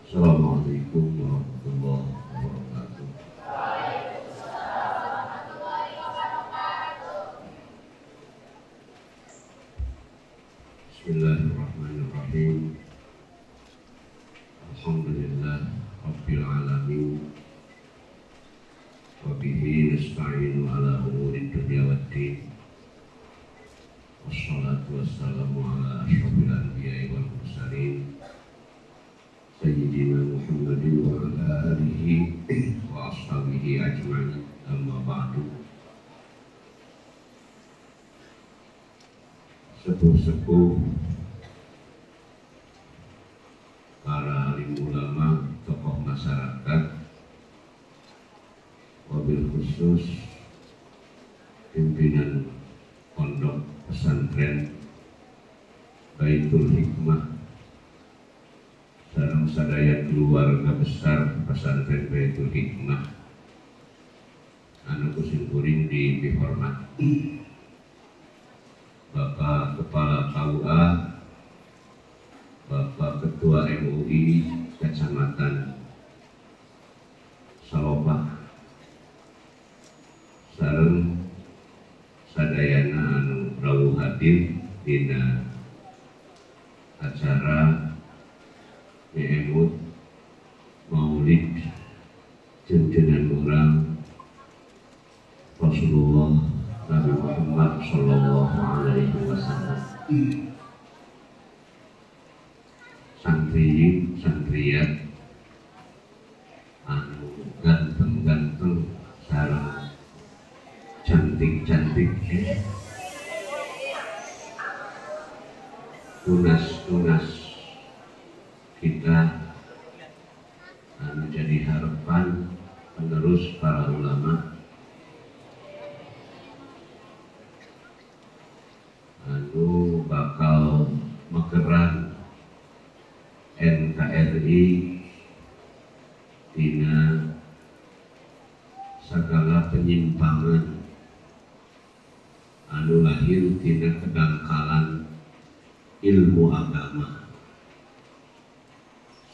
Assalamualaikum warahmatullahi wabarakatuh. Bismillahirrahmanirrahim. Alhamdulillah Rabbil alamin. Wa bihi nasta'inu ala umuri dunya waddin. Wassalatu wassalamu ala asyrafil anbiya'i wal mursalin Sayyidina Muhammadin wa ala alihi wa ashabihi ajma'in, amma ba'du. Sepuh-sepuh, para alim ulama, tokoh masyarakat, wabil khusus pimpinan pondok pesantren Baitul Hikmah, sareng sadaya keluarga besar pesantren Baitul Hikmah anu kuring dihormat Bapak Kepala KUA, Bapak Ketua MUI Kecamatan Salobah, sareng sadayana anu rawuh hadir dina acara nyebut Maulid junjungan urang Rasulullah Nabi Muhammad Sallallahu Alaihi Wasallam. Santriyin santriyat anu ganteng-ganteng sareng cantik-cantik, tunas-tunas kita anu jadi harapan penerus para ulama anu bakal mekeran NKRI dina segala penyimpangan anu lahir tina kedangkalan ilmu agama.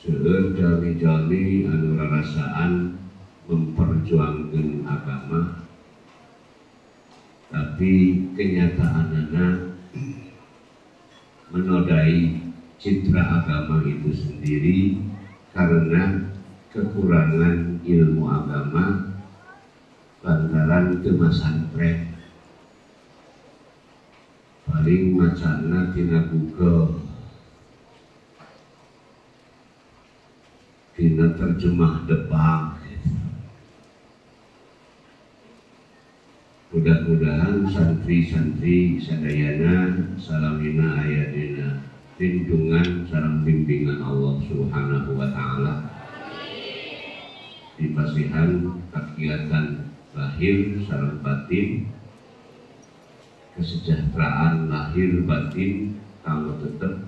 Seueur jami-jami anu rarasaan memperjuangkeun agama, tapi kenyataanana menodai citra agama itu sendiri karena kekurangan ilmu agama lantaran teu masantren. Paling macana tina Google, tina terjemah depak. Mudah-mudahan santri-santri sadayana salamina aya dina lindungan sareng bimbingan Allah Subhanahu wa taala. Dipasihan kegiatan lahir sareng batin, kesejahteraan lahir batin kanggo tetep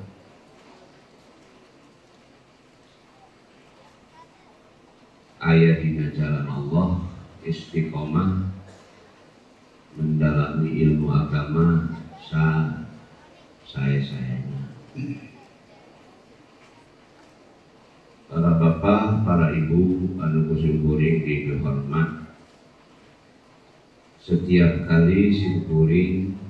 aya dina jalan Allah, istiqomah mendalami ilmu agama saya-sayanya. Para bapak, para ibu anu kuring dihormat, setiap kali kuring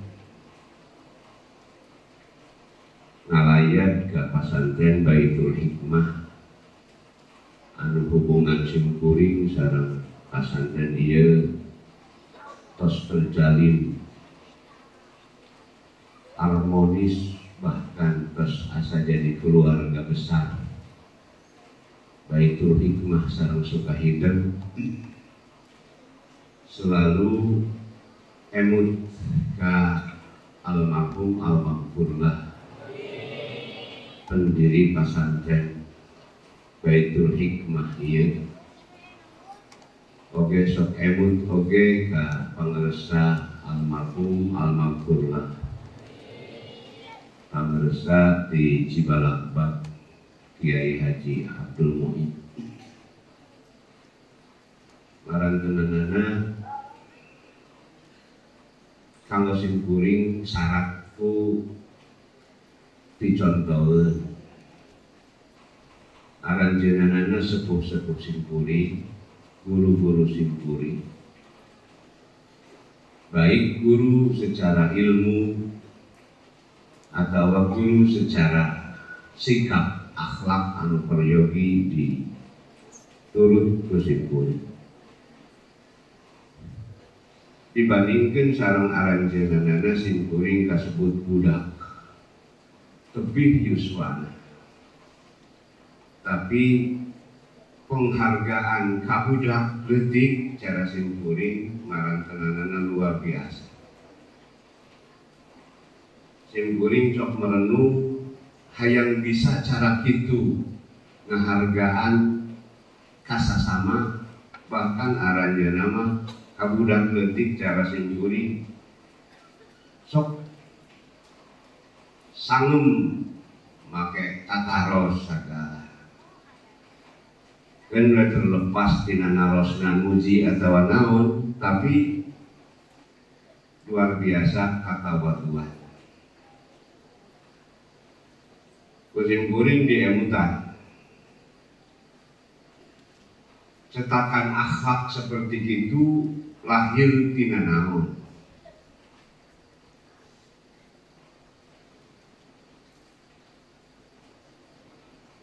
ngalayat ke pesantren Baitul Hikmah anu hubungan kuring sareng pesantren ieu tos terjalin harmonis, bahkan tos asa jadi keluarga besar Baitul Hikmah sareng Sukahideng. Selalu emut ka almarhum almarhumlah pendiri pesantren Baitul Hikmah ieu. Oge sok emut oge ka pangaresa almarhum almarhumlah pangaresa di Cibalakbak Kiai Haji Abdul Mu'in. Marantenanana kanggo simkuring syaratku dicontoheun. aranjeunana sepuh-sepuh simkuring, guru-guru simkuring, baik guru secara ilmu atau guru secara sikap akhlak anu peryogi di turut ku simkuring. Dibandingkan sareng aranjeunana simkuring kasebut budak tebih yuswana, tapi penghargaan kabudak leutik cara simkuring marantenanana luar biasa. Simkuring sok merenung hayang bisa cara kitu ngahargaan kasasama, bahkan aranjeunna mah kabudak leutik cara simkuring sok sangem make tataros sagala. Kan udah terlepas tina narosna muji atau naon, tapi luar biasa kakawaduan. Kuring di emutan cetakan akhlak seperti itu lahir tina naon.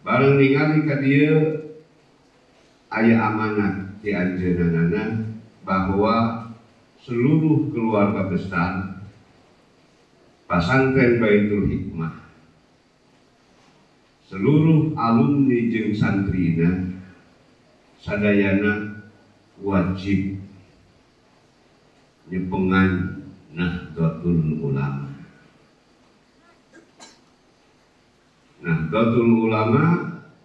Bareng ningali ka dieu aya amanat di anjeunana bahwa seluruh keluarga besar Pasantren Baitul Hikmah, seluruh alumni jeung santrina sadayana wajib nyepengan Nahdlatul Ulama. Nahdlatul Ulama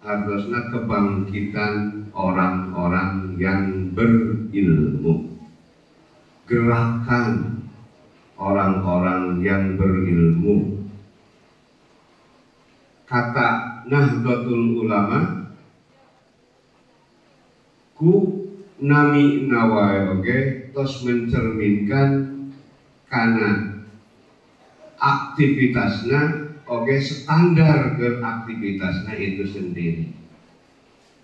harusnya kebangkitan orang-orang yang berilmu, gerakan orang-orang yang berilmu. Kata Nahdlatul Ulama ku nami nawai oge tos mencerminkan karena aktivitasnya oge standar beraktivitasnya itu sendiri,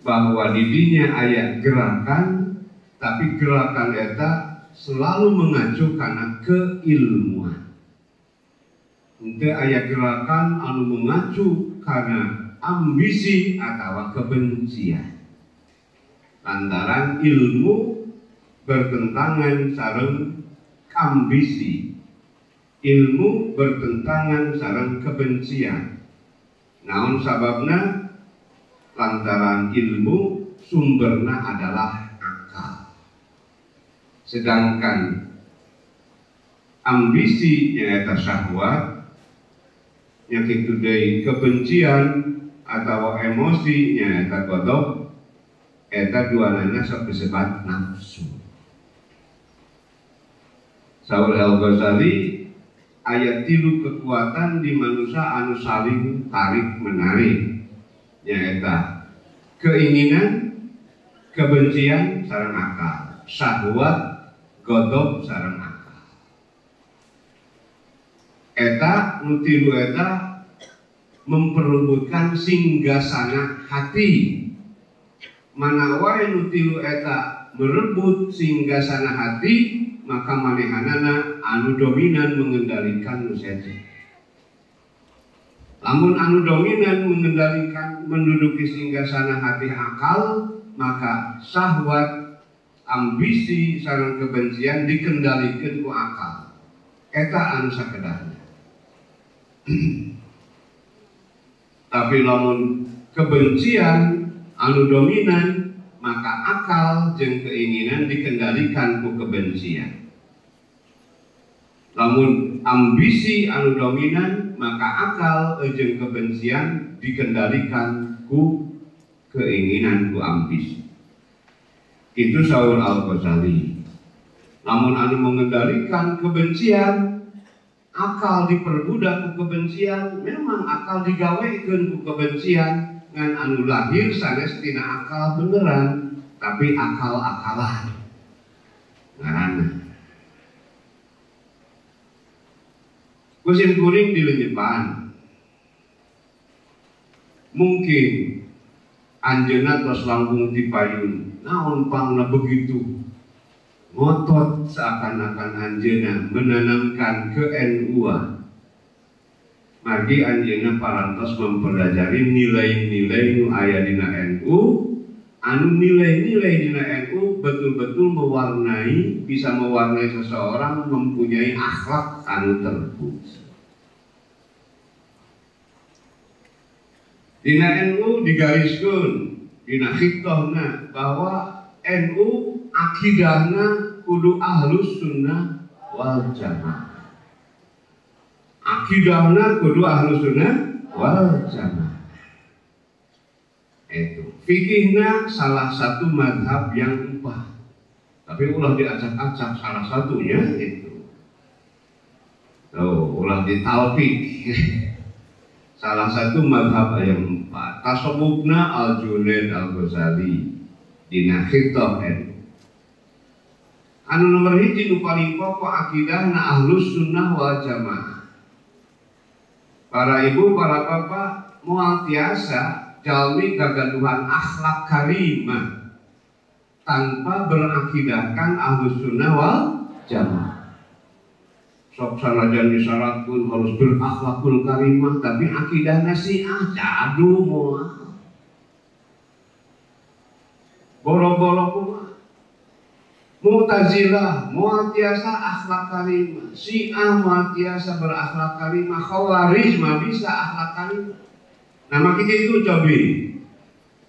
bahwa didinya aya gerakan, tapi gerakan eta selalu mengacu karena keilmuan. Ente aya gerakan anu mengacu karena ambisi atau kebencian, lantaran ilmu bertentangan sareng ambisi. Ilmu bertentangan sareng kebencian. Naon sababna? Lantaran ilmu sumberna adalah akal. Sedangkan ambisi nyaeta syahwat, nya kitu deui kebencian atau emosi nyaeta godok, eta duanana sok disebut nafsu. Saur Al-Ghazali ayat 3 kekuatan di manusia anu saling tarik menarik, nyaeta keinginan, kebencian sareng akal, syahwat, godok sareng akal. Eta nu tilu eta memperebutkan singgasana hati. Mana wae nu tilu eta merebut singgasana hati, maka manehanana anu dominan mengendalikan nu seje. Lamun anu dominan mengendalikan menduduki singgasana hati akal, maka syahwat, ambisi sareng kebencian dikendalikan ku akal. Eta anu sakedahna. Tapi lamun kebencian anu dominan, maka akal jeung keinginan dikendalikan ku kebencian. Lamun ambisi anu dominan, maka akal jeung kebencian dikendalikan ku keinginan, ku ambisi. Itu saur Al-Ghazali. Lamun anu mengendalikan kebencian, akal diperbudak ku kebencian, memang akal digawekeun ku kebencian, ngan anu lahir sanes tina akal beneran, tapi akal-akalan ngaranna. Kusim kuring di lenyepan mungkin anjeunna tos langkung ti payun. Naon pangna begitu ngotot seakan-akan anjeunna menanamkan ke NU-an. Margi anjeunna parantos mempelajari nilai-nilai nu aya dina NU, anu nilai-nilai dina NU betul-betul bisa mewarnai seseorang mempunyai akhlak anu terpuji. Dina NU digariskeun dina khittahna bahwa NU akidahna kudu ahlus sunnah wal jamaah. Akidahna kudu ahlus sunnah wal jamaah. Itu fikihna salah satu madhab yang 4. Tapi ulah diacak-acak salah satunya itu. Ulah ditalfik. Salah satu madhab yang 4. Tasawufna Al-Junaid Al-Ghazali dina khittah NU. Anu nomor 1 nu paling pokok akidahna ahlus sunnah wal jamaah. Para ibu, para bapak, moal tiasa jalmi gagaduhan akhlak karimah tanpa berakidahkan ahlus sunnah wal jamaah. Sok sanajan disyaratkeun harus berakhlakul karimah, tapi akidahna Syiah jadu moal. Boro-boro kumaha? Mu'tazilah moal tiasa akhlak karimah, Syiah moal tiasa berakhlak karimah, Khawarij mah bisa akhlak karimah. Nah makanya itu cobi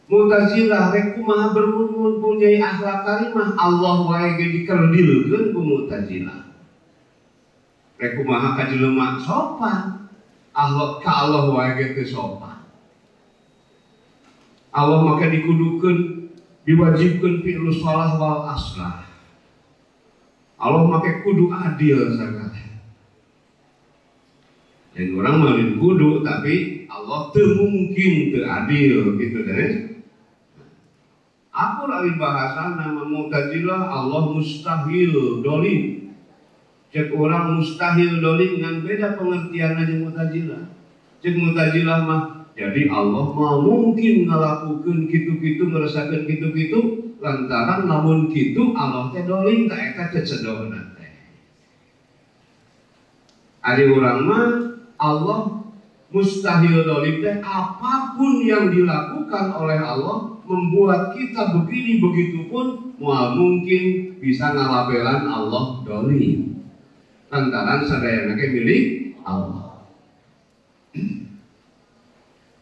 Mu'tazilah rek kumaha bermun punyai akhlak karimah, Allah wae ge dikerdilkeun ku Mu'tazilah. Rek kumaha ka jelema sopan, Allah wae ge teu sopan. Allah maka dikudukeun diwajibkeun fi'lus shalah wal aslah. Allah make kudu adil sangat. Dan orang malin kudu tapi Allah teu mungkin teu adil gitu deh. Aku lari bahasa nama Mu'tazilah Allah mustahil dolim. Cek orang mustahil dolim dengan beda pengertian aja Mu'tazilah. Cek Mu'tazilah mah jadi Allah mau mungkin ngalakukeun kitu-kitu ngerasakeun kitu-kitu lantaran lamun kitu Allah teh dolim tak eta cecedohna teh. Ari urang mah Allah mustahil dolim teh apapun yang dilakukan oleh Allah membuat kita begini begitu pun moal mungkin bisa ngalabelan Allah dolim. Lantaran sadayana ge milik Allah.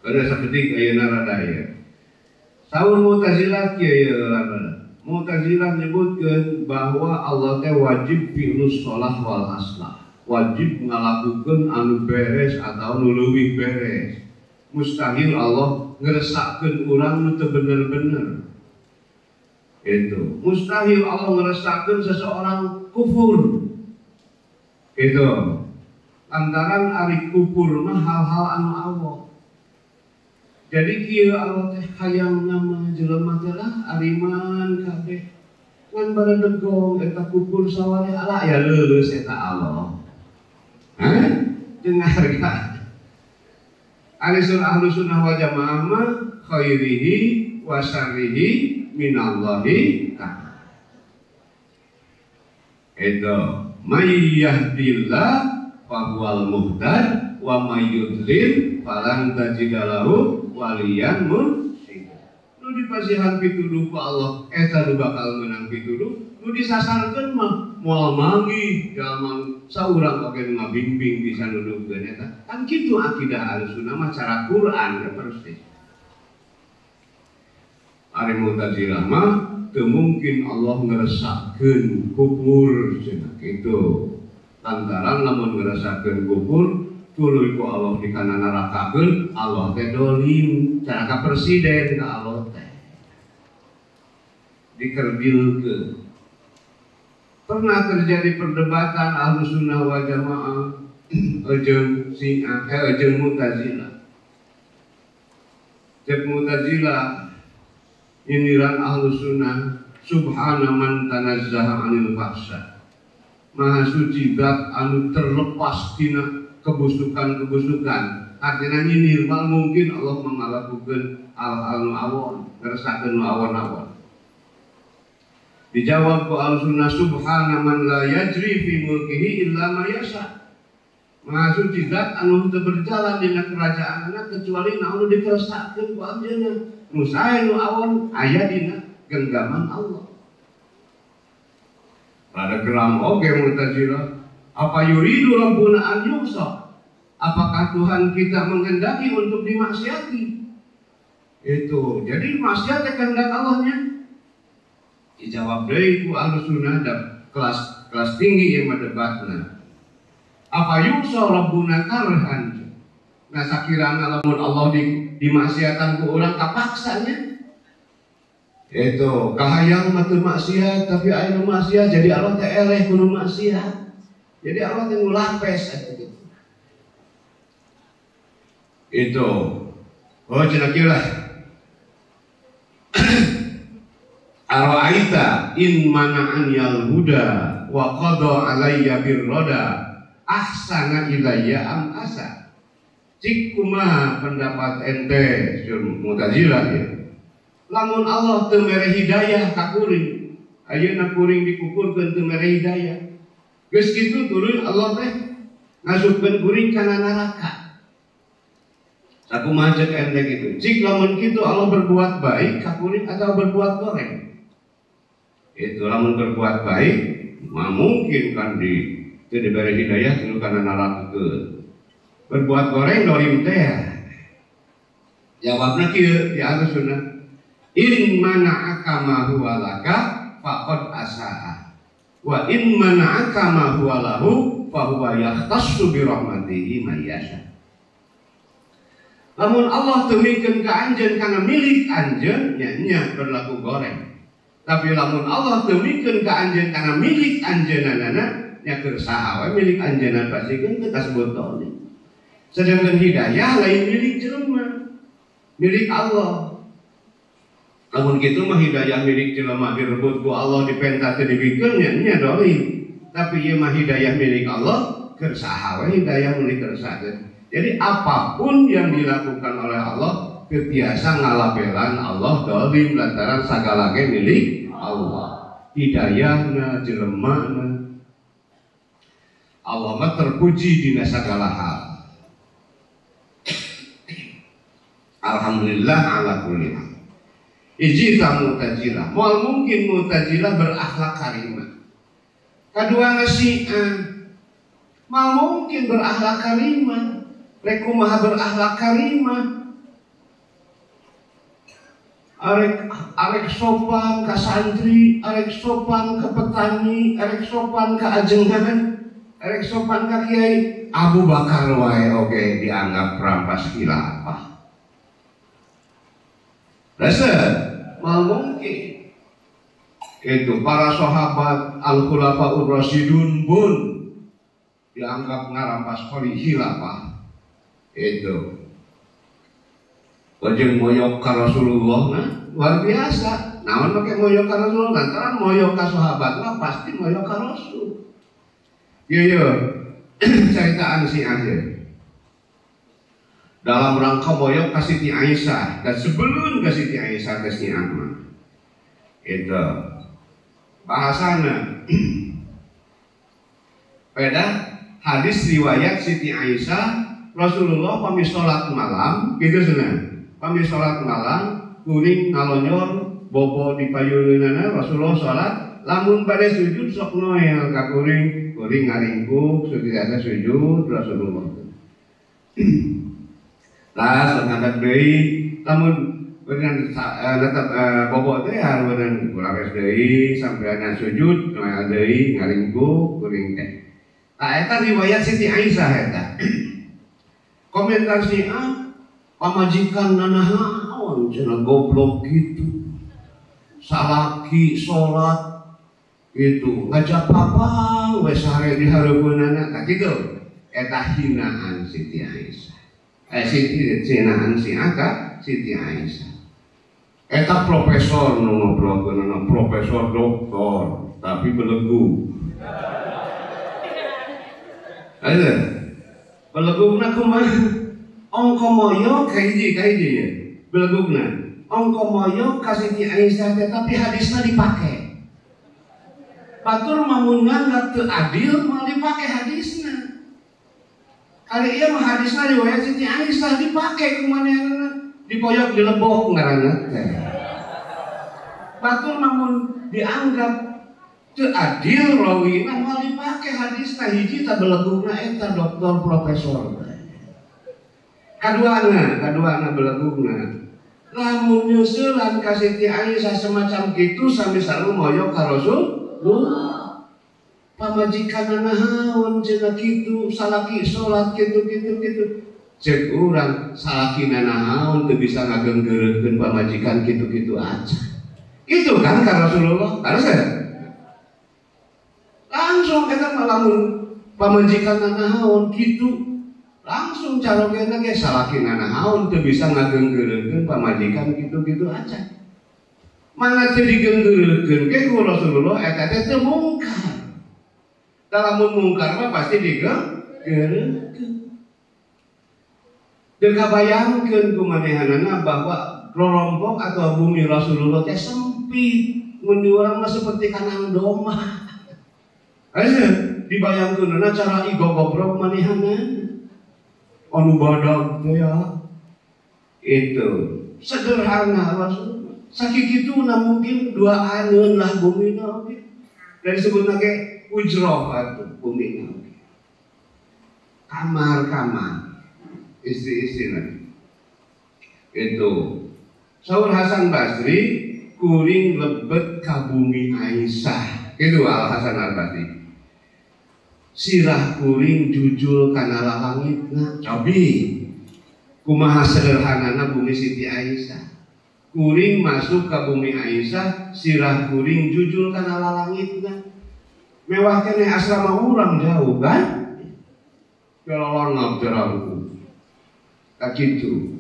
Kada sakedik ayeuna radaya. Saur Mu'tazilah kieu Mu'tazilah nyebutkeun bahwa Allah teh wajib fi'lus shalah wal aslah. Wajib ngalakukeun anu beres atau nu leuwih beres. Mustahil Allah ngresakkeun urang nu teu bener-bener. Itu. Mustahil Allah ngresakkeun seseorang kufur. Itu. Lantaran ari kufur mah hal-hal anu Allah. Jadi kieu Allah teh hayang nama jelema teh lah ariman kabeh. Ngan baradegong eta kufur sawareh ala ya leuleus eta Allah. Dengarkan. Alisul ahlus sunnah wal jamaah mah khairihi wa syarrihi minallahi ta'ala. Itu may yahdillah fahuwal muhtad wa may yudlil falan tajidalahu waliyan mursyid. Nu dipasihan pituduh ku Allah eta nu bakal menang pituduh, nu disasarkeun mah moal manggih jalma saurang oge nu ngabimbing bisa nuduhkeun eta. Kan kitu akidah Ahlussunnah mah cara Quran persis. Ari Mu'tazilah mah teu mungkin Allah ngresakkeun kufur cenah kitu. Lantaran lamun ngresakkeun kufur tuluy ku Allah dikana nerakakeun, Allah teh dolim, cara presiden ka Allah teh dikerdilkeun. Pernah terjadi perdebatan Ahlussunnah wal Jamaah jeung jeung Mu'tazilah. Cek Mu'tazilah iniran Ahlussunnah subhana man tanazzaha 'anil fahsya. Maha suci zat anu terlepas tina kebusukan-kebusukan artinya nyinir mal mungkin Allah mengalakukan hal-hal nu awon ngerasakeun nu awon-awon. Dijawab ku al-sunnah subhana man la yajri fi mulkihi illa ma yasha. Maha suci zat anu teu berjalan dina kerajaanna kecuali na anu dikersakakeun ku anjeunna. Nu sae nu awon aya dina genggaman Allah. Pada gelam oge Mu'tazilah, apa yuridu rabbuna an yusa? Apakah Tuhan kita menghendaki untuk dimaksiati? Itu, jadi maksiat kehendak Allahnya. Dijawab deui ku Ahlussunnah dan kelas tinggi yang mendebatna. Apa yusa rabbuna karhan? Nah sakirana lamun Allah dimaksiatan ku urang kapaksanya. Itu kahayang mah teu maksiat tapi aya nu maksiat jadi Allah teh eleh kudu maksiat. Jadi Allah teh ngulapes atuh gitu. Itu. Oh cenah kieu lah. Ara'aita in mana'an yal huda wa qada alayya birroda ahsana ilayya am asa. Cik kumaha pendapat ente Mu'tazilah ya. Lamun Allah teu mere hidayah ka kuring, ayeuna kuring dikukurkeun teu mere hidayah. Geus kitu turun Allah teh ngasupkeun kuring kana neraka. Sakumaha cek ente kitu. Cik lamun kitu Allah berbuat baik ka kuring atau berbuat goreng. Itu lamun berbuat baik, mah mungkin kan teu dibere hidayah tinu kana neraka keun. Berbuat goreng dolim teh. Jawabna kieu di Ahlussunnah. In mana'aka ma huwa laka faqad asa'a wa in mana'aka ma huwa lahu fa huwa yahtassu bi rahmatihi may yasha. Lamun Allah temikeun ka anjeun kana milik anjeun nya berlaku goreng. Tapi lamun Allah temikeun ka anjeun kana milik anjeunana nya keur saha we milik anjeunna pasikeun teu kasebut dolim. Sedangkan hidayah lain milik jelema, milik Allah. Namun gitu mah hidayah milik jelema direbut ku Allah dipenta teu dibikeun nya dolim. Tapi ieu mah hidayah milik Allah keur saha we hidayah milik kersakeun. Jadi apapun yang dilakukan oleh Allah biasa ngalabelan Allah dolim lantaran sagala ge milik Allah. Hidayahna jelemana Allah mah terpuji dina sagala hal. Alhamdulillah ala kulli hal. Ijita Mu'tazilah, moal mungkin Mu'tazilah berakhlak karimah. Kadua Syiah, mal mungkin berakhlak karimah. Rek kumaha berakhlak karimah. Arek sopan ka santri, arek sopan ka petani, arek sopan ka ajengan, arek sopan ka kiai. Abu Bakar wae oge dianggap perampas khilafah. Dasar mal mungkin itu para sahabat al-khulafaur rasyidun pun dianggap ngarampas khilafah. Itu wajeng moyok ka Rasulullah nah luar biasa. Naon make moyok ka Rasulullah lantaran moyok ka sahabat mah pasti moyok ka Rasul. Ieu ceritaan si akhir dalam rangka moyok ka Siti Aisyah dan sebelum ka Siti Aisyah ke Siti Ahmad. Itu bahasana beda hadis riwayat Siti Aisyah Rasulullah pami sholat malam gitu cenah. Pami sholat malam kuring ngalonyor bobo di payuneunana Rasulullah sholat lamun bade sujud sok noel ka kuring ngaringkuk sujud sujud Rasulullah. Lah sangat deui lamun beunang tetep bobo teh hareun kulares deui sampeyan sujud noel deui ngaringkuk kuring teh. Tah eta riwayat Siti Aisyah eta. Komentar Syiah pamajikan nanahaon cenah goblok gitu. Salaki salat gitu ngajak papang we sare di hareupeunana tah kitu. Eta hinaan Siti Aisyah. Hinaan Syiah ka Siti Aisyah. Eta profesor nu ngobrolkeun profesor doktor tapi belegu. Ada beleguna kumaha ongko moyo kahiji ya belegugna ongko moyo ka Siti Aisyah tapi hadisnya dipakai batur mamun nganggap teu adil mau dipakai hadisnya kali ieu mah hadisnya riwayat Siti Aisyah dipakai kumanehna dipoyok di lebok ngaranna teh batur mamun dianggap teu adil rawina mau dipakai hadisnya hiji ta belegugna eta dokter profesor kaduana belegugna lamun nyusulan ka Siti Aisyah semacam kitu sami saru moyo ka Rasulullah pamajikan nahaon cenah kitu salaki salat kitu cek urang salaki nahaon teu bisa ngagenggeureukeun pamajikan kitu aja itu kan ka Rasulullah harus langsung eta lamun pamajikan nahaon kitu langsung carogena ge salakina nahaon teu bisa ngagenggeureukeun pamajikan kitu aja. Mana teu digeunggeureukeun ge ku Rasulullah eta teh teu mungkar. Lamun mungkar mah pasti digeunggeureukeun. Teu kabayangkeun kumanehanana bahwa rorompok atau bumi Rasulullah teh sempit, mun urang mah seperti kanang domba. Aya dibayangkeunna cara igogobrok manehana. Anu badag teh ya itu sederhana Rasulullah sakikituna mungkin dua aneun lah bumina oge dan disebut lagi ujroh atuh bumina oge kamar istri lagi itu saur Hasan Basri kuring lebet ka bumi Aisyah itu Al Hasan Al Basri sirah kuring jujul kana langitna cobi kumaha sederhanana bumi Siti Aisyah kuring masuk ke bumi Aisyah sirah kuring jujul kana langitna mewah kene asrama urang jauh kan kelolongap jerangku kakitu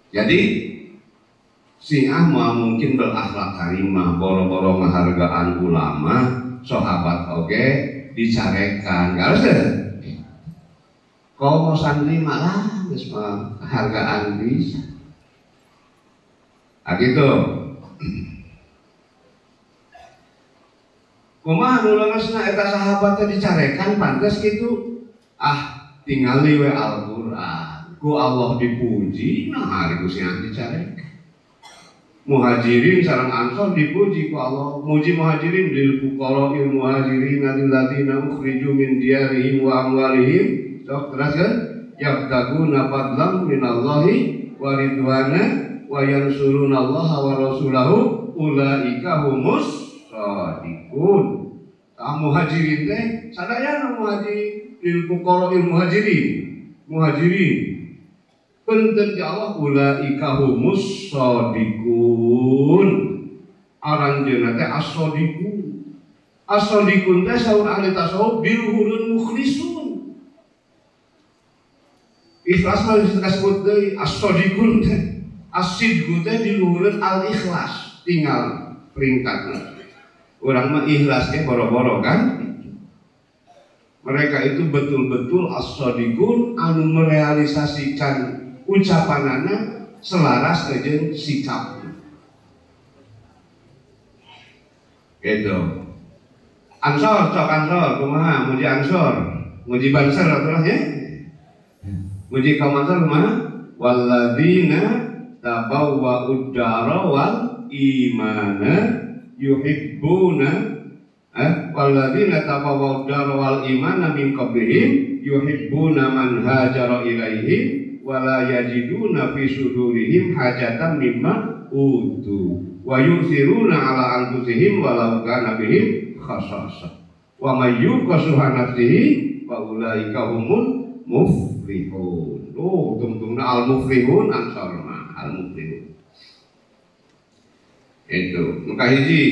jadi Syiah mungkin berakhlak karimah boro-boro menghargaan ulama sahabat oge dicarekan harus deh kau mau santri malah geus hargaan bisa gitu kumaha nu leungeusna eta sahabat teh dicarekan pantes kitu tingali we Al-Qur'an ku Allah dipuji nah hari ku Syiah dicarekan Muhajirin sareng Ansor dipuji ku Allah muji muhajirin lil fuqara il muhajirin alladzina ukhriju min diyarihim wa amwalihim sok teruskeun yabtaguna fadlan minallahi wa ridwana wa yansuruna Allah wa rasulahu ulaika humus shadiqun muhajirin teh sadaya muhajirin lil fuqara il muhajirin Punten ya Allah ulaika humus shadiqun aranjeunna teh as-shadiqun teh saur ahli tasawuf bil hurun mukhlisun ikhlas mah disebut deui as-shadiqun teh as-sidqu teh di luhureun al-ikhlas tinggal peringkatna urang mah ikhlas teh boro-boro kan mereka itu betul-betul as-shadiqun anu merealisasikan ucapanana selaras jeung sikapna. Gitu. Ansor, kumaha muji Ansor, muji Bansar atuh ya. Muji kaum Ansor kumaha? Walladzina tabawwa'ud dara wal imana yuhibbuna walladzina tabawwa'ud dara wal imana min qablihim yuhibbuna man hajara ilaihim wala yajiduna fi sudurihim hajatan mimma utu wa yusiruna ala anfusihim walau kana bihim khassasah wa may yuqashuha nafsihi fa ulaika humul muflihun tungtungna al muflihun ansarna al muflihun itu maka hiji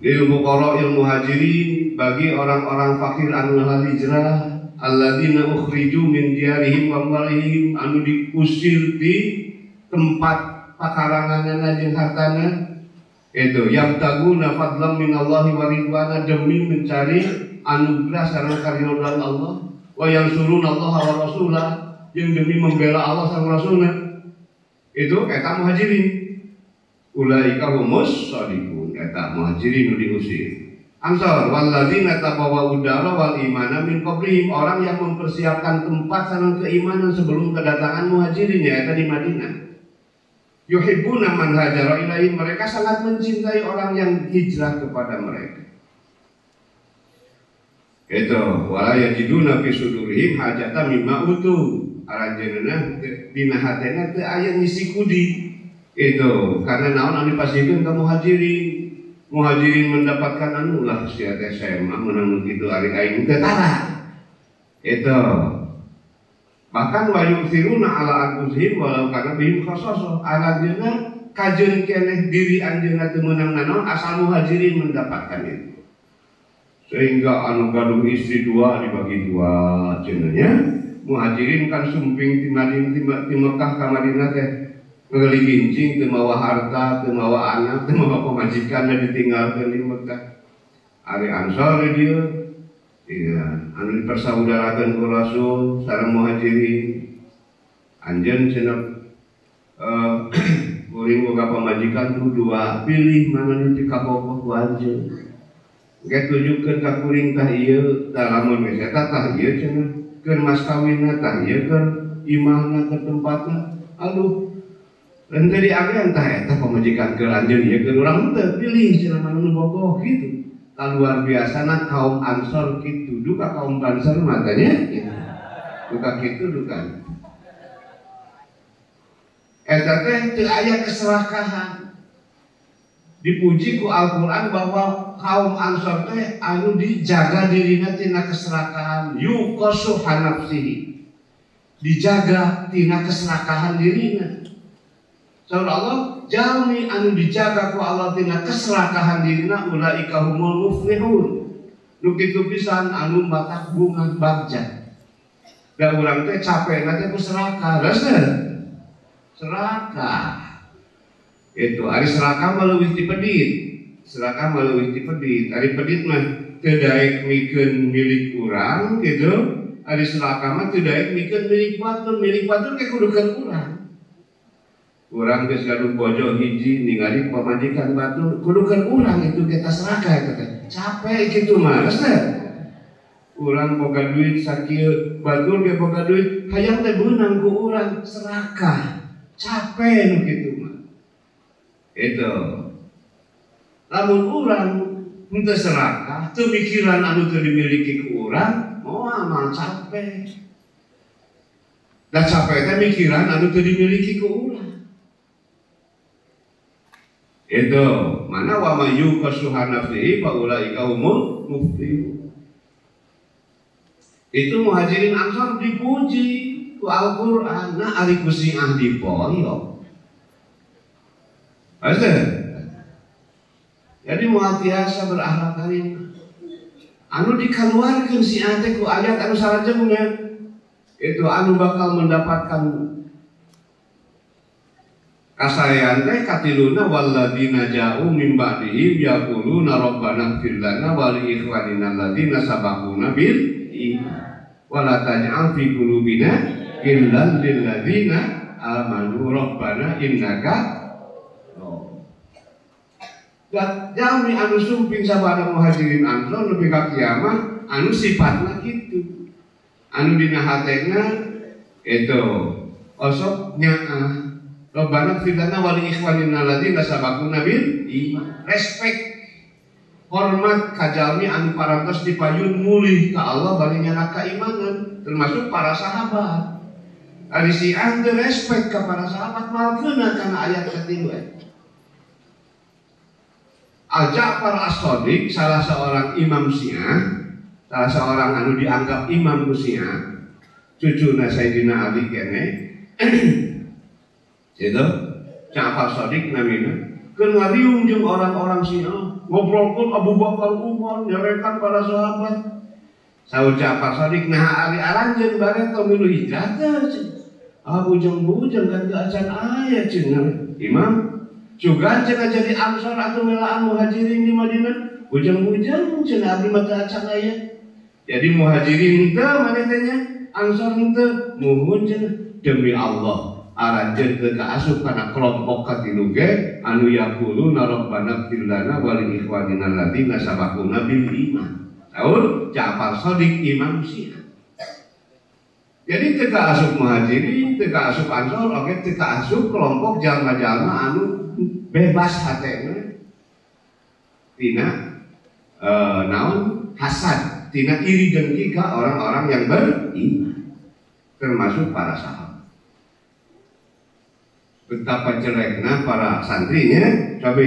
lil fuqara il muhajirin bagi orang-orang fakir anu hijrah alladzina ukhriju min diyarihim wa amwalihim anu diusir di tempat pakaranganna jeung hartana itu yabtaguna fadlan minallahi wa ridwana demi mencari anugerah sareng karidhoan Allah wa yansurunallaha wa rasulah, yang demi membela Allah dan Rasulnya. Itu eta muhajirin. Ulaika humus shadiqun, eta muhajirin diusir. Ansor walladzina tabawwa'ud dara wal imana min qablihim, orang yang mempersiapkan tempat sareng keimanan sebelum kedatangan muhajirin, yaitu di Madinah. Yuhibbuna man hajara ilaihim, mereka sangat mencintai orang yang hijrah kepada mereka. Itu wala yajiduna fi sudurihim hajatan mimma utu, aranjeunna dina hatena teu aya ngisi kudi. Itu karena naon anu dipasiekeun ka muhajirin. Muhajirin mendapatkan anu lah sia teh saya mah menang kitu ari aing teu tara. Itu bahkan wa yusiruna ala anfusihim walau kana bihim khasasah, aranjeunna kajeun keneh diri anjeunna teu meunang naon asal muhajirin mendapatkan itu. Sehingga anu gaduh istri dua dibagi dua cenanya. Muhajirin kan sumping di Madinah, di Mekah ka Madinah teh ngeuli gincing, teu mawa harta, teu mawa anak, teu mawa pamajikan dan ditinggalkeun di Mekah. Ari Ansor dieu, iya, anu dipersaudarakeun ku Rasul sareng Muhajirin. Anjeun cenah kuring boga pamajikan ku dua, pilih mana nu dikabogoh ku anjeun. Ge tunjukkeun ka kuring tah ieu, tah lamun geus eta tah ieu cenah keur mas kawinna, tah ieu keur imahna ke tempatna. Aduh, dan dari agen tah eta pamajikan keur anjeun ieu keur urang teu pilih cenah mana nu bogoh kitu. Tah luar biasana kaum Ansor kitu, duka kaum Ansor matanya kitu. Duka kitu duka. Eta teh teu aya keserakahan. Dipuji ku Al-Quran bahwa kaum Ansor teh anu dijaga dirina tina keserakahan, yuqashu hanafsihi, dijaga tina keserakahan dirina. Saur Allah, jalmi anu dijaga ku Allah tina keserakahan dirina ulaika humul muflihun. Nu kitu pisan anu matak bunga bagja. Da urang teh capena teh ku serakah, raseuh. Serakah. Itu ari serakah maleuwih ti pedit. Serakah maleuwih ti pedit. Ari pedit mah teu daek mikeun milik urang gitu. Ari serakah mah teu daek mikeun milik batur. Milik batur ke kudukeun urang. Urang geus gaduh bojo hiji ningali pamajikan batur, kudukeun urang itu kita serakah eta teh. Capek kitu mah, raseuh. Urang boga duit sakieu, batur ge boga duit, hayang teh beunang ku urang, serakah. Capek nu kitu mah. Itu lamun urang teu serakah, teu mikiran anu teu dimiliki ku urang, moal mah capek. Da capek teh mikiran anu teu dimiliki ku urang. Itu mana wa mayu kasuhanafihi fa ulaika humul muflihun. Itu muhajirin Ansor dipuji ku Al-Qur'an, nah ari ku siah dipoyok. Jadi muhatiasa berakhlak karimah. Anu dikaluarkeun si ate ku ayat anu salajengna itu anu bakal mendapatkan kasayan teh katiluna walladzina ja'u min ba'dihim yaquluna rabbana ighfir lana wa li ikhwanina alladzina sabaquna bil iman wa la taj'al fi qulubina ghillan lil ladzina amanu rabbana innaka dan jami anu sumping sabada muhajirin Ansor nepi ka kiamat anu sifatna kitu. Anu dina hatena itu osok nyaah. Rabbana ighfir lana wa li ikhwanina alladzina sabaquna bil iman. Respek hormat ka jalmi anu parantos dipayun mulih ka Allah bari nyana keimanan termasuk para sahabat. Ari si ande respek ka para sahabat malkeuna kana ayat katilu. Al-Ja'far As-Shadiq, salah seorang imam Syiah, salah seorang anu dianggap imam Syiah, cucuna Sayyidina Ali kene, itu Ja'far As-Shadiq namina, keun ngariung jeung orang-orang Syiah, ngobrolkeun Abu Bakar Umar, nyarekan para sahabat. Saur Ja'far As-Shadiq, nah ari aranjeun bareta milu hijrah teh. Bujang-bujang ganti acan aya cenah imam. Juga cenah jadi Ansor atau melaan muhajirin di Madinah, bujang-bujang cenah abdi mata acan aya. Jadi muhajirin teu manehnya, ansor teu muhun demi Allah. Arajeun teu kaasup kana kelompok katilu ge anu yaquluna rabbana fir lana wa li ikhwanina alladziina sabaquna bil iman. Saur Ja'far Shadiq Imam Syiah. Jadi teu kaasup muhajirin, teu kaasup ansor, oge teu kaasup kelompok jalma-jalma anu bebas hatena tina naon hasad, tina iri dengki ka orang-orang yang beriman, termasuk para sahabat. Betapa jeleknya para santrinya, coba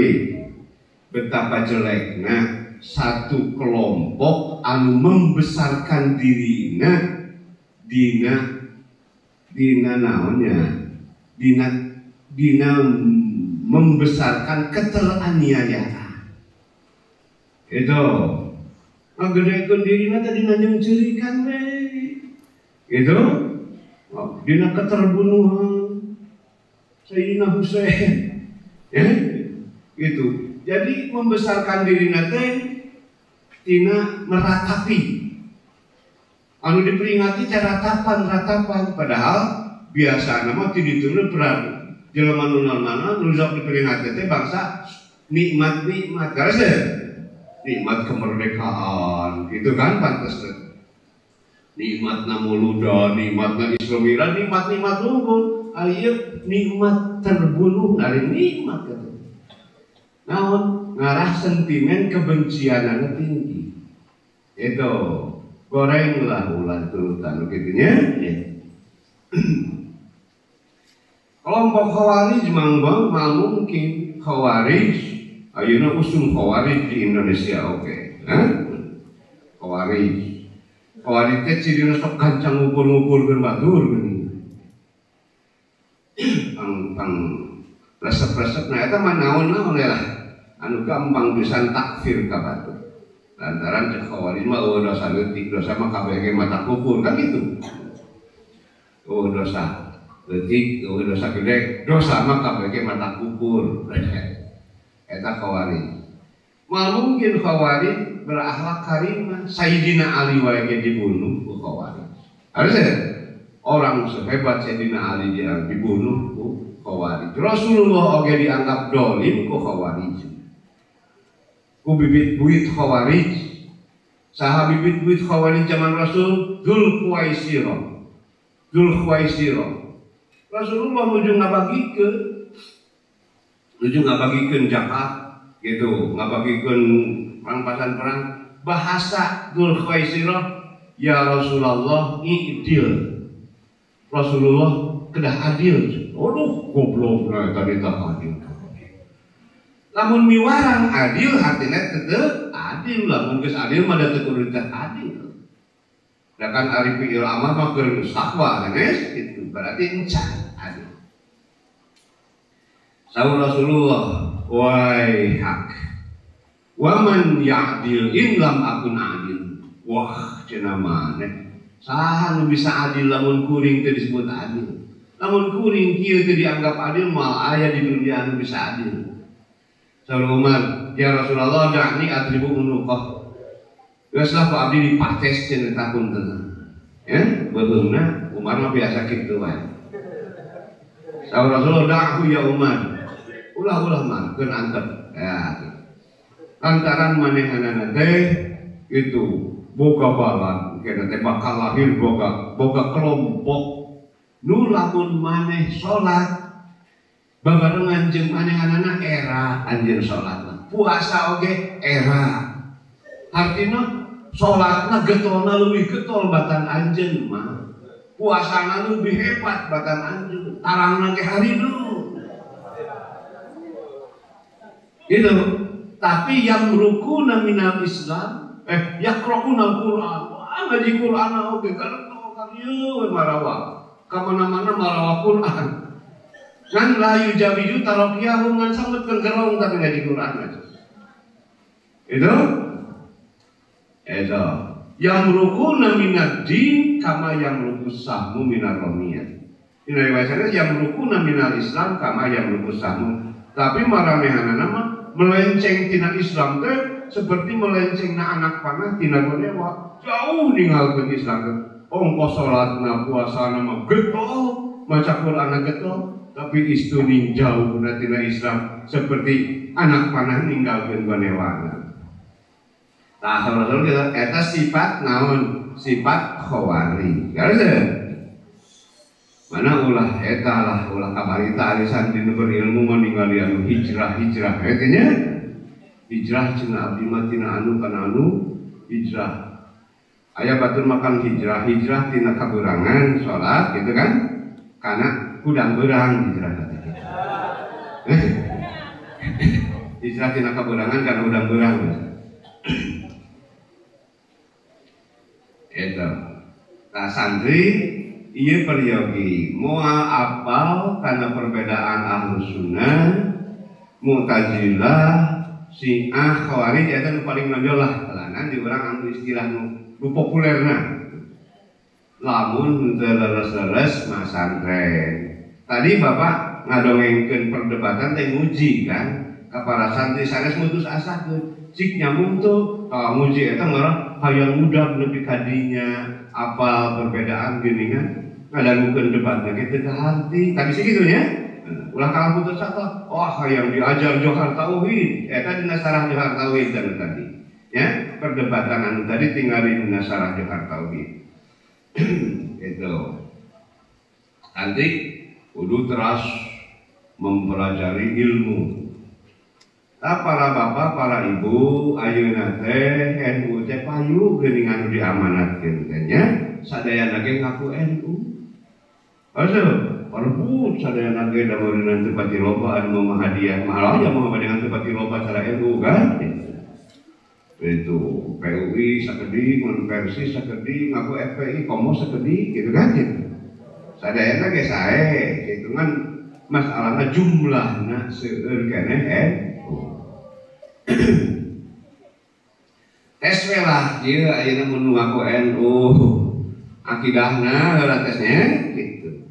betapa jeleknya satu kelompok anu membesarkan dirinya dina naonnya, dina membesarkan keteraniayaan. Itu ngagedekeun dirina tadi nanjung cerikan we. Gitu. Dina keterbunuhan Sayyidina Husain. Ya, gitu. Jadi membesarkan dirina teh tina meratapi. Anu diperingati cara ratapan, padahal biasa nama ti dituruh berarti jelema nu mana nu sok diperingati teh bangsa nikmat karena nikmat kemerdekaan gitu kan pantas nikmat namuluda, nikmat Islamira, nikmat unggul, ayo nikmat terbunuh dari nikmat gitu. Naon ngarah sentimen kebencian tinggi. Itu gorenglah ulah turutan gitunya. Ya. Kelompok Khawarij manggung mungkin Khawarij ayeuna usum Khawarij di Indonesia oke. Khawarij teh cirina sok kancang ngukur-ngukurkeun batur geuning. Pang resep-resep na eta mah naon-naon lah. Anu gampang pisan takfir ka batur. Lantaran cek Khawarij mah dosa leutik, dosa mah kabeh ge mata kukur kan gitu. Dosa leutik, dosa gede, dosa mah kabeh ge mata kukur. Eta Khawarij. Mungkin Khawarij berakhlak karimah. Sayyidina Ali wae ge dibunuh ku Khawarij. Harusnya orang sehebat Sayyidina Ali dia dibunuh ku Khawarij. Rasulullah oge dianggap dolim ku Khawarij. Ku bibit buit Khawarij. Saha bibit buit Khawarij zaman Rasul Dzul Khuwaisirah. Rasulullah nuju ngabagikeun zakat gitu, ngabagikeun rampasan perang. Bahasa Dzul Khuwaisirah, ya Rasulullah i'dil. Rasulullah kedah adil. Aduh goblok tadi tak adil. Lamun miwarang adil hartina teu adil, lamun geus adil mah da teu kudu adil. Da kan ari fi'il amar mah keur sakwa kan itu berarti encan adil. Saur Rasulullah, wahai hak, waman ya'dil in lam akun adil. Wah cenah maneh saha nu bisa adil lamun kuring teu disebut adil. Lamun kuring kieu teu dianggap adil mal aya di dunia anu bisa adil. Saur Umar, ya Rasulullah da'ni adribu unuqah. Geuslah ku abdi dipates cenah takun tenang. Ya, bebeuna Umar mah biasa kitu wae. Saur Rasulullah, da'hu ya Umar. Ulah mah keun antep. Ya. Lantaran manehanana teh itu boga balan, kena teh bakal lahir boga kelompok nu lamun maneh salat babarengan jeung manehanana era anjeun salatna. Puasa oge era. Artina salatna getolna leuwih getol batan anjeun mah. Puasana leuwih hebat batan anjeun. Tarangna ge haridu. Gitu. Tapi yang rukuna minal Islam, yaqra'una al-Qur'an. Wah, ngaji Qur'an oge kareu we marawa. Ka mana-mana marawa Qur'an. Kan la yujawizu taraqiyahum ngan sambat gerong tapi ngaji Qur'an aja. Itu yang rukuna minad din kama yang rukus sahmu minar ramiyah. Ini riwayatnya yang rukuna minal Islam kama yang rukus sahmu. Tapi maranehanana mah melenceng tina Islam teh seperti melencengna anak panah tina gonewa, jauh ninggalkeun Islam teh. Ongkos salatna puasana mah getol, maca Qur'an getol, tapi istuni jauh tina Islam seperti anak panah ninggalkeun gonewana. Tah Rasul eta sifat naon? Sifat khawari. Mana ulah eta lah ulah kabarita alisan dina berilmu ningali anu hijrah etanya hijrah cenah abdi mah tina anu kana anu hijrah. Aya batur makan hijrah tina kaburangan salat gitu kan? Kana kudang beurang hijrah teh. Hijrah tina kaburangan kana udang beurang. Eta. Nah santri ieu peryogi moal apal kana perbedaan Ahlus Sunnah, Mu'tazilah, Syiah, Khawarij eta nu paling nonjol lah kalanan di urang anu istilah nu populerna. Lamun teu leres-leres mah santren. Tadi Bapak ngadongengkeun perdebatan teh nguji kan ka para santri sanes mutus asakeun. Cik nyambung tuh kalau nguji eta ngaran hayang mudah nepi kadinya apal perbedaan geuningan. Ngadagukeun debatna kitu ka harti. Tapi segitunya ulah kalah putus asa. Oh, yang diajar Johar Tauhid. Eta dina sarah Johar Tauhid tadi. Ya, perdebatan anu tadi tinggal dina sarah Johar Tauhid. Gitu. Nanti kudu terus mempelajari ilmu. Para bapak, para ibu, ayeuna teh NU teh payu geuningan diamanatkeun teh nya. Sadayana ge ngaku NU. Asal, perbut sadayana ge da meureunna teu pati loba anu mau hadiah, malah aya mau dengan teu pati loba cara NU kan. Itu PUI sakedi, mun Persis sakedi, ngaku FPI komo sakedi gitu kan gitu. Sadayana ge sae, kitu kan masalahna jumlahna seueur keneh tes we lah ieu ayeuna mun ngaku NU akidahna heula tesnya gitu.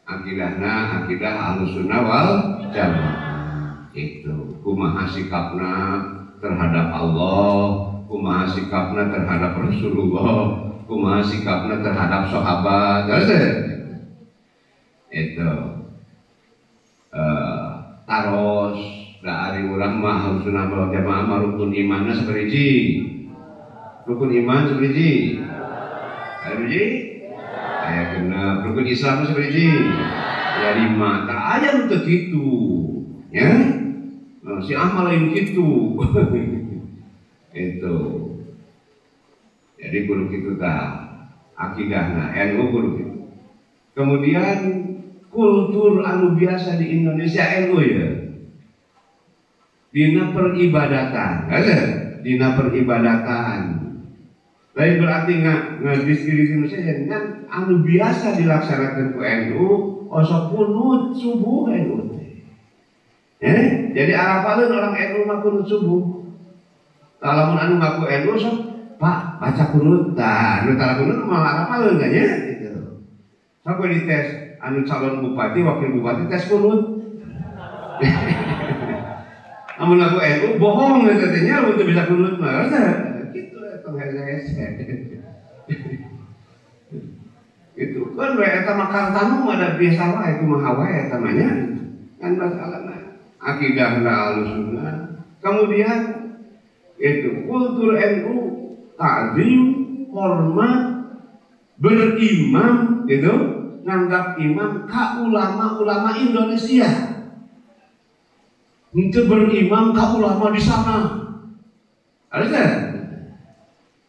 Akidahna akidah Ahlus Sunnah wal Jamaah itu kumaha sikapna terhadap Allah, kumaha sikapna terhadap Rasulullah, kumaha sikapna terhadap sahabat. Itu taros da ari urang mah Ahlus Sunnah wal Jamaah mah rukun imanna saberiji. Rukun iman saberiji. Saberiji? Aya genep. Rukun Islam saberiji. Ya 5. Tah aya nu teu kitu. Ya. Nah, si amal lain kitu. Itu. Jadi kudu kitu tah. Akidahna NU kudu kitu. Kemudian kultur anu biasa di Indonesia NU ya. Dina peribadatan. Dina peribadatan. Lain berarti ngadis-dirisin saja kan anu biasa dilaksanakan ku NU osok kunut subuh NU. Jadi arapakeun orang NU mah kunut subuh. Lamun anu ngaku NU sok Pak baca kunut tah anu tara kunut malah arapakeun kan nya gitu. Sok dites anu calon bupati wakil bupati tes kunut. Amun ngaku NU bohong katanya untuk bisa kunut mah. Itu kan we eta makan tamu ada biasa wae kumaha wae eta mah nya kan masalahna akidahna Ahlus Sunnah. Kemudian itu kultur NU ta'zim, hormat, berimam gitu, nganggap imam ka ulama-ulama Indonesia. Untuk berimam ka ulama di sana. Ada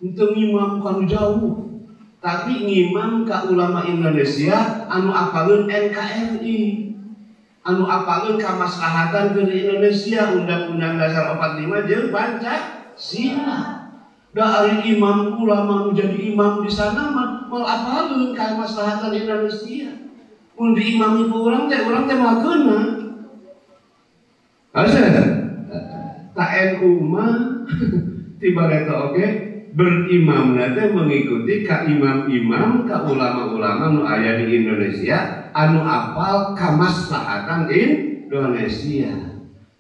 untuk ngimam kanu jauh, tapi ngimam ka ulama Indonesia anu apalun NKRI, anu apalun ka maslahatan ke Indonesia Undang-Undang Dasar 45 jeung Pancasila. Da ari imam ulama nu jadi imam di sana mah mal apalun ka maslahatan Indonesia. Mun diimami ku urang teh mah keuna. Asa ta NU mah tibareta oge berimam nanti mengikuti ka imam-imam ka ulama-ulama nu aya di Indonesia anu apal ka maslahatan Indonesia.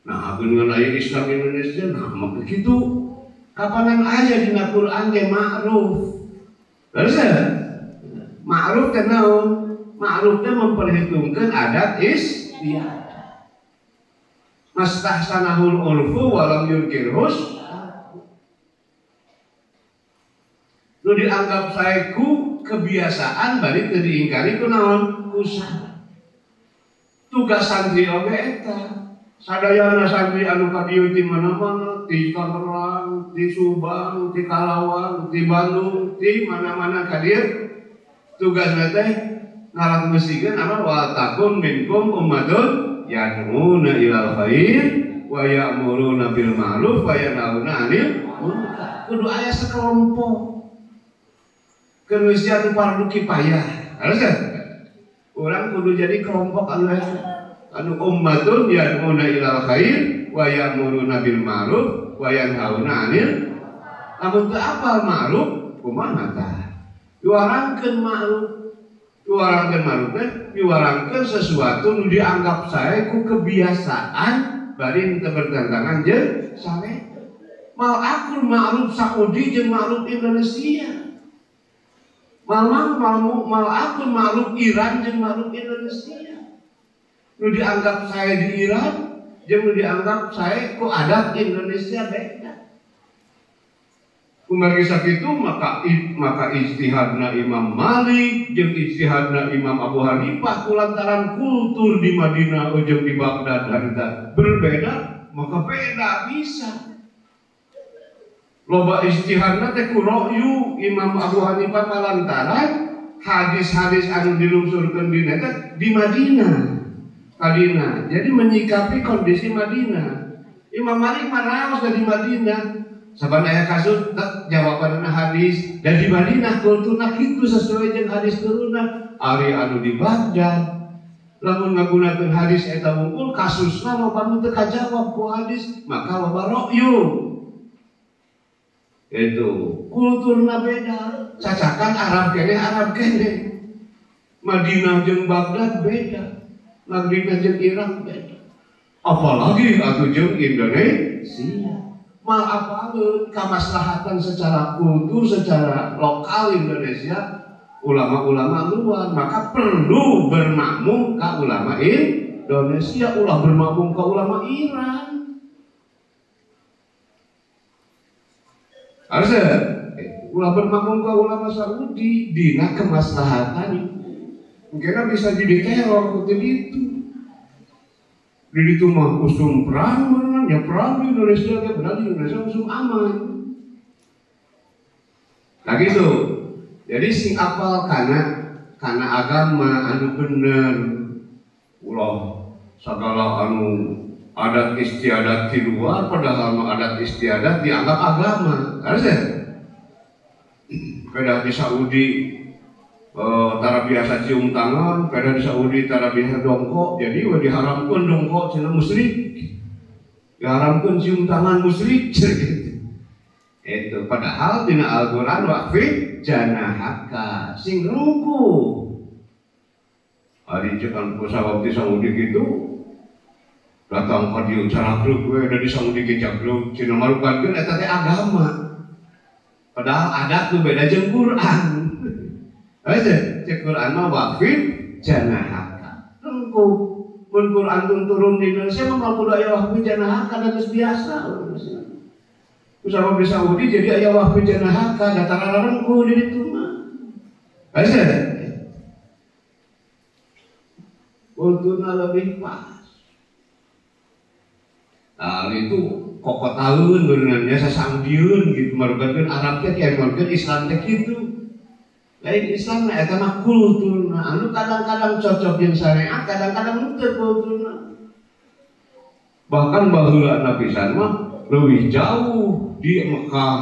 Nah, dengan aya Islam Indonesia, nah maka gitu. Kapanan aya dina Quran ge ma'ruf. Terus ma'ruf teh naon? Ma'ruf teh memperhitungkeun adat istiadat. Mastahsanahul urfu walam yurkirhus. Nu dianggap saeku kebiasaan bari teu diingkari ku naon? Usaha. Tugas santri oge eta. Sadayana santri anu kadieu di mana-mana, di Tangerang, di Subang, di Kalawang, di Bandung, di mana-mana kadieu. Tugasna teh ngalatmesikeun apa wa takun minkum ummatun yad'una ilal khair wa ya'muruna bil ma'ruf wa yanhauna 'anil munkar. Kudu aya sakelompok. Keus anu fardu kifayah. Harus urang kudu jadi kelompok anu ummatun yad'una ilal khair wa ya'muruna bil ma'ruf wa yanhauna 'anil lamun teu apal ma'ruf kumaha tah diwarangkeun ma'ruf teh diwarangkeun sesuatu nu dianggap sae ku kebiasaan bari teu bertentangan jeung syariat. Mal akul ma'ruf Saudi jeung ma'ruf Indonesia. Mal akul ma'ruf Iran jeung ma'ruf Indonesia. Nu dianggap saya di Iran, jeung nu dianggap saya ku adat Indonesia beda. Kumaha sakitu maka ijtihadna Imam Malik jeung ijtihadna Imam Abu Hanifah kulantaran kultur di Madinah jeung di Baghdad harita berbeda, maka beda bisa. Loba ijtihadna teh ku ra'yu Imam Abu Hanifah kulantaran hadis-hadis anu dilungsurkeun dina teh di Madinah. Jadi menyikapi kondisi Madinah. Imam Malik maraos dari Madinah. Saban aya kasus jawabanna hadis dan di Madinah kulturna kitu sesuai jeung hadis turunna. Ari anu di Baghdad lamun ngagunakeun hadis eta wungkul kasusna loba teu kajawab ku hadis, maka loba ra'yu. Itu kulturna beda. Cacakan Arab kene. Madinah jeung Baghdad beda. Madinah jeung Irak beda. Apalagi atuh jeung Indonesia. Mal apalun kamaslahatan secara kultur, secara lokal Indonesia, ulama-ulama luar, maka perlu bermakmum ka ulama Indonesia, ulah bermakmum ka ulama Iran. Harusnya ulah bermakmum ka ulama Saudi dina kemaslahatan. Mungkin bisa jadi teror seperti itu. Di itu mah usum perang, ya perang di Indonesia, ya benar di Indonesia usum aman. Nah gitu. Jadi sing apal karena agama anu bener, ulah segala anu adat istiadat di luar, padahal adat istiadat dianggap agama. Harusnya. Beda di Saudi. Tara biasa cium tangan, pada di Saudi tara biasa dongkok, jadi diharamkan dongkok cina musyrik, diharamkan cium tangan musyrik, itu padahal dina Al-Quran waqfid janahaka sing ruku, hari cekan pesawat di Saudi gitu, datang ke dia carakluk, ada di Saudi kecakluk, cina marukan kan eta teh agama, padahal adat tuh beda jeung Quran. Aja, cek Quran mah waqfid janahaka. Tengku, pun Quran turun di Indonesia mah kudu aya waqfid janahaka dan biasa. Usaha bisa Saudi jadi aya waqfid janahaka, datang rengku di ditu mah. Aja. Kulturna lebih pas. Nah, itu kokotaeun beunanya sasangdieun gitu, marugakeun Arab teh kieukeun Islam teh kitu. Lain Islam na eta mah kulturna anu kadang-kadang cocok jeung syariat, kadang-kadang teu kulturna. Bahkan baheula pisan mah leuwih jauh di Mekah.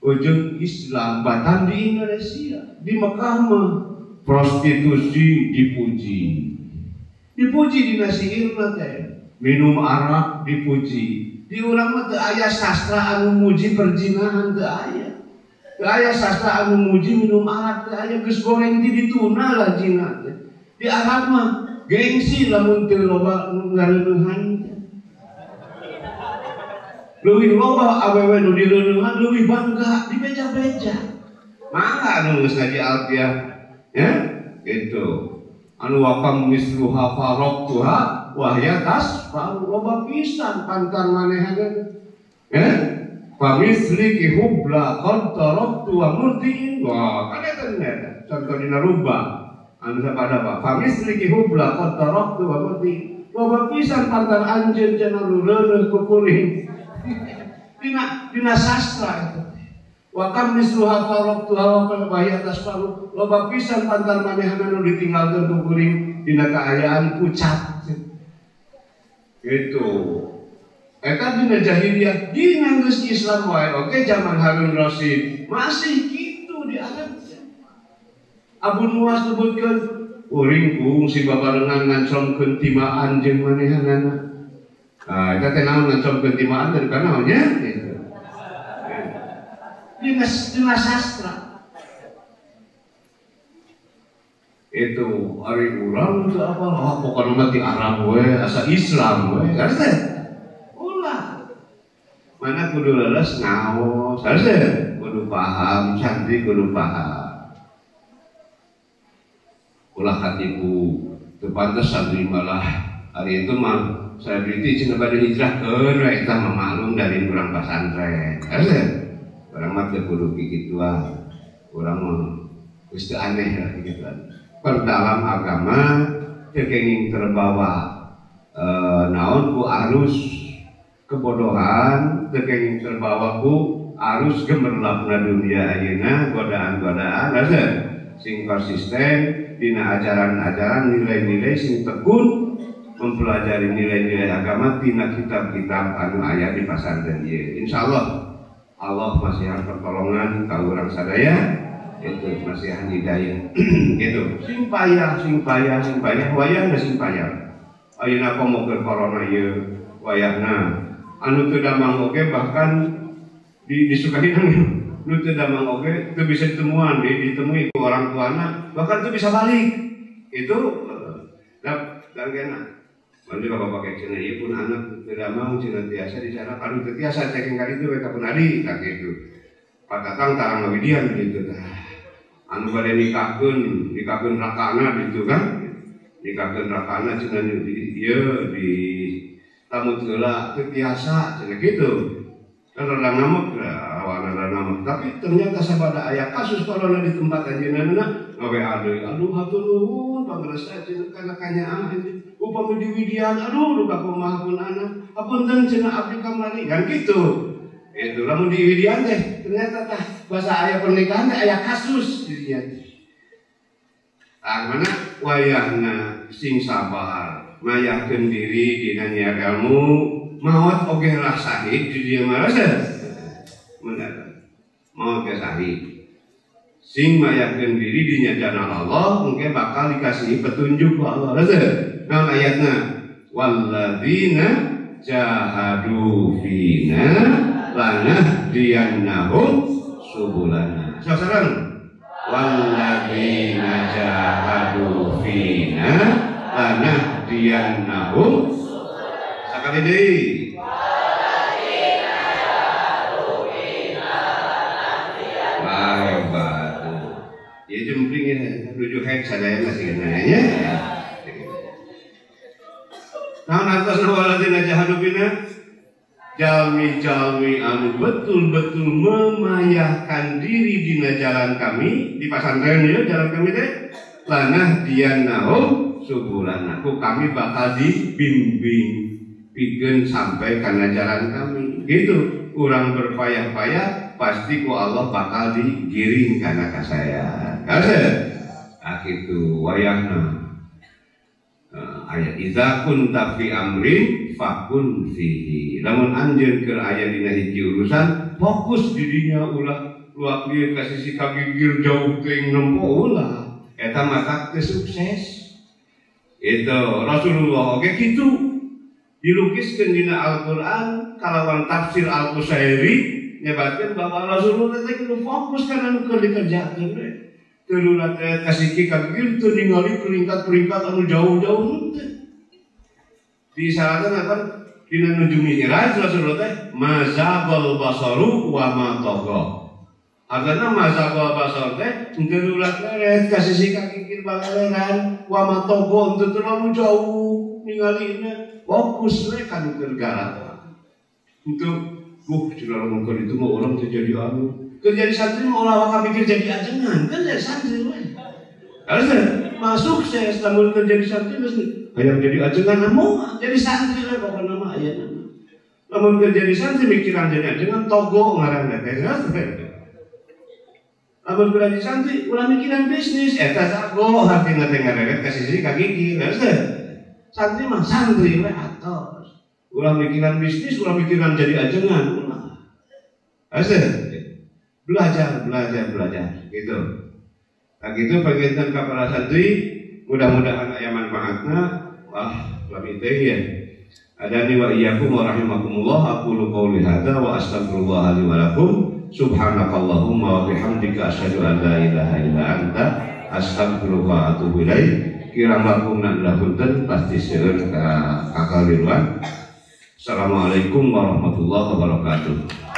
Ujung Islam batan di Indonesia. Di Mekah mah prostitusi dipuji. Dipuji di nasiirna teh. Minum arak dipuji. Di urang mah teu aya sastra anu muji perzinahan teu aya. Aya sastra anu muji minum arak teh aya geus goreng di dituna lah jina teh. Di Arab mah gengsi lamun teu loba ngareuneuhan. Leuwih loba awewe nu direuneuhan leuwih bangga dibeja-beja. Mangga anu geus ngaji alfiah ya gitu. Anu wakam misluha faraqtuha wa hiya tasfa loba pisan pantan manehanna. Ya? Famisliki hubla qad taraktu wa murtiin. Wah, kan eta contoh dina rubah. Anu sapada Pak. Famisliki hubla qad taraktu wa murtiin. Loba pisan pantan anjeun cenah reuneuh kukuring. Dina sastra itu. Wa kam misluha faraqtuha wa hiya tasfa loba pisan pantan manehanna nu ditinggalkeun kukuring dina kaayaan pucat. Gitu. Eta dina jahiliyah, dina geus Islam wae oke zaman Harun Rasyid masih gitu di Arab. Abu Nuwas sebutkeun uring kung si babarengan ngancomkeun timaan jeung manehanana. Eta teh naon ngancomkeun timaan teh kana nya gitu. Dina sastra. Itu ari urang teu apa pokona mah ti Arab we asa Islam we. Karena mana kudu leles ngaos, harusnya kudu paham, santri kudu paham. Ulah hatiku, tepantes santri malah hari itu mah saya beriti cina pada hijrah keun, kita memaklum dari kurang pesantren. Harusnya orang mah kudu kikituan, orang mah mesti aneh lah kikituan. Perdalam agama kekenging terbawa naon ku arus kebodohan tekeng terbawa ku arus gemerlapna dunia ayeuna godaan-godaan asa sing konsisten dina ajaran-ajaran nilai-nilai sing tekun mempelajari nilai-nilai agama tina kitab-kitab anu aya di pasantren ieu. Insyaallah Allah masih pertolongan ka urang sadaya itu masih hidayah gitu. Sing payah wayahna sing payah. Ayeuna komo ke corona ieu wayahna anu teu damang oge bahkan disukahi nu teu damang oge teu bisa ditemuan ditemui ku orang tuana bahkan teu bisa balik itu dargena mandi bapak pakai cenah ieu pun anak teu damang cenah tiasa dicara kadu teu tiasa ceking ka ditu we ka pun adi tak kitu patatang tarang ngawidian kitu tah anu bade nikahkeun rakana ditu kan nikahkeun rakana cenah ieu di tamu geula teu biasa cenah kitu. Kan rada ngamek awana ngamek, tapi ternyata sabada aya kasus corona di tempat anjeunna gawe aduh hatur nuhun pangresa cenah kana kanyaan upami di Widian aduh duka kumaha pun anak hapunten cenah abdi kamari kan kitu. Itu lamun di Widian teh ternyata tah basa aya pernikahan teh aya kasus di dieu. Mana wayahna sing sabar mayahkeun diri dina nyiar ilmu maot oge lah sahid di dieu mah mendadak maot ge sahid sing mayahkeun diri di jalan Allah mungkin bakal dikasih petunjuk ku Allah naon ayatna walladzina jahadu fina lanahdiyannahum subulana sasaran walladzina jahadu fina lanahdiyannahum sakali deui walladzina jahadu fina lanahdiyannahum ieu jempling ya nuju hek sadaya masih nanya naon artosna walladzina jahadu fina jalmi-jalmi anu betul-betul memayahkan diri dina jalan kami di pasantren ya jalan kami teh lanahdiyannahum subulana ku kami bakal dibimbing pikeun sampai kana jalan kami gitu urang berpayah-payah pasti ku Allah bakal digiring kana ka saya kase kitu wayahna ayat idza kunta fi amrin fakun fihi lamun anjeun keur aya dina hiji urusan fokus di dinya ulah luak lieu ka sisi kagigir jauh teuing nempo ulah eta mata teu sukses. Itu Rasulullah oke gitu dilukiskeun dina Al-Qur'an kalawan tafsir Al-Qusairi nyebatkeun bahwa Rasulullah teh kudu fokus kana nu keur dikerjakeun we. Terulat kasih kaki itu ningali peringkat-peringkat anu jauh-jauh di salatan apa dina nuju mi'raj Rasulullah teh mazabal basaru wa ma tagha. Artinya mazabal basar teh terulat kasih kaki balaran wa ma tagha untuk terlalu jauh ningalina fokus we kan kergara. Untuk sudah ngomong itu mau orang terjadi kerja di santri mau lawak pikir jadi ajengan kan jadi santri harusnya masuk saya namun kerja di santri mesti ayam jadi ajengan mau jadi santri lah pokoknya nama ayah nama namun kerja di santri mikiran jadi ajengan togo ngarang kayak namun kerja di santri ulah mikiran bisnis eta sago hati ngeteng-ngeteng kasih sih kaki harusnya santri mah santri lah atos ulah mikiran bisnis ulah mikiran jadi ajengan ulah harusnya belajar gitu. Nah gitu bagian para santri mudah-mudahan aya manfaatna. Wah, lebih teh ya. Adani wa iyyakum wa rahimakumullah. Aqulu qouli hadza wa astaghfirullah li wa lakum. Subhanakallahumma wa bihamdika asyhadu an la ilaha illa anta astaghfiruka wa atubu ilaik. Kirang langkung nanda punten pasti seueur ka kakaliruan. Assalamualaikum warahmatullahi wabarakatuh.